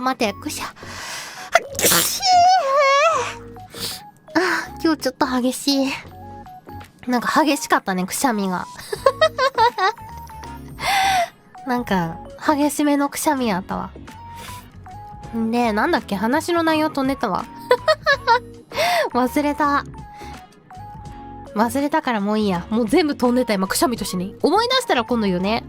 待て、くしゃ。今日ちょっと激しい。なんか激しかったね、くしゃみが。なんか、激しめのくしゃみやったわ。んで、なんだっけ、話の内容飛んでたわ。忘れた。忘れたからもういいや。もう全部飛んでた今、くしゃみとしてね。思い出したら今度言うね。